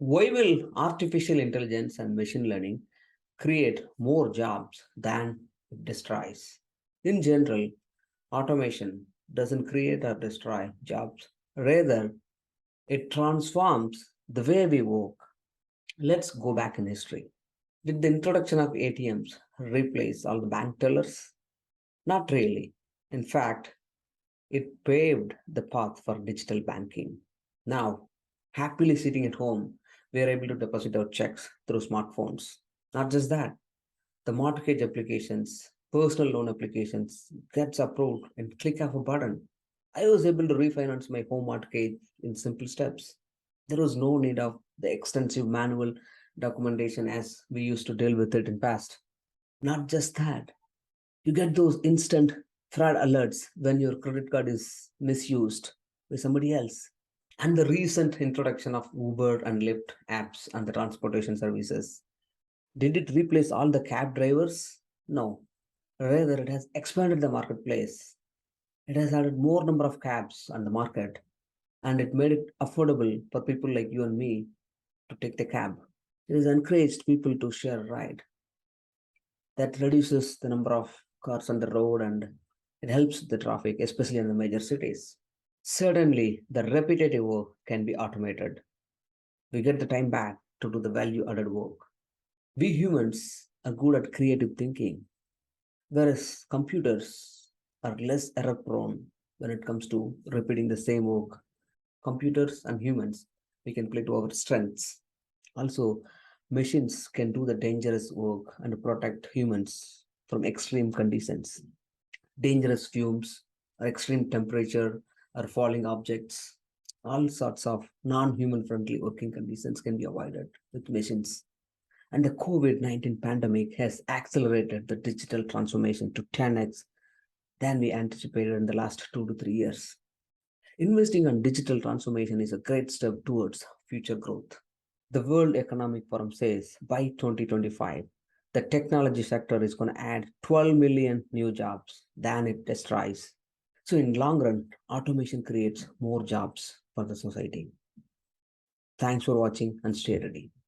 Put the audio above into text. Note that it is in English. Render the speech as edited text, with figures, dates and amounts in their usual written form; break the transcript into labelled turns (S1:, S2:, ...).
S1: Why will artificial intelligence and machine learning create more jobs than it destroys? In general, automation doesn't create or destroy jobs. Rather, it transforms the way we work. Let's go back in history. Did the introduction of ATMs replace all the bank tellers? Not really. In fact, it paved the path for digital banking. Now, happily sitting at home, we are able to deposit our checks through smartphones. Not just that, the mortgage applications, personal loan applications gets approved in click of a button. I was able to refinance my home mortgage in simple steps. There was no need of the extensive manual documentation as we used to deal with it in past. Not just that, you get those instant fraud alerts when your credit card is misused by somebody else. And the recent introduction of Uber and Lyft apps and the transportation services, did it replace all the cab drivers? No. Rather, it has expanded the marketplace. It has added more number of cabs on the market, and it made it affordable for people like you and me to take the cab. It has encouraged people to share a ride. That reduces the number of cars on the road and it helps the traffic, especially in the major cities. Certainly, the repetitive work can be automated. We get the time back to do the value added work. We humans are good at creative thinking, whereas computers are less error prone when it comes to repeating the same work. Computers and humans, we can play to our strengths. Also, machines can do the dangerous work and protect humans from extreme conditions. Dangerous fumes, or extreme temperature, or falling objects, all sorts of non-human friendly working conditions can be avoided with machines. And the COVID-19 pandemic has accelerated the digital transformation to 10x than we anticipated in the last 2 to 3 years. Investing on digital transformation is a great step towards future growth. The World Economic Forum says by 2025, the technology sector is going to add 12 million new jobs than it destroys. So in long run, automation creates more jobs for the society. Thanks for watching and stay ready.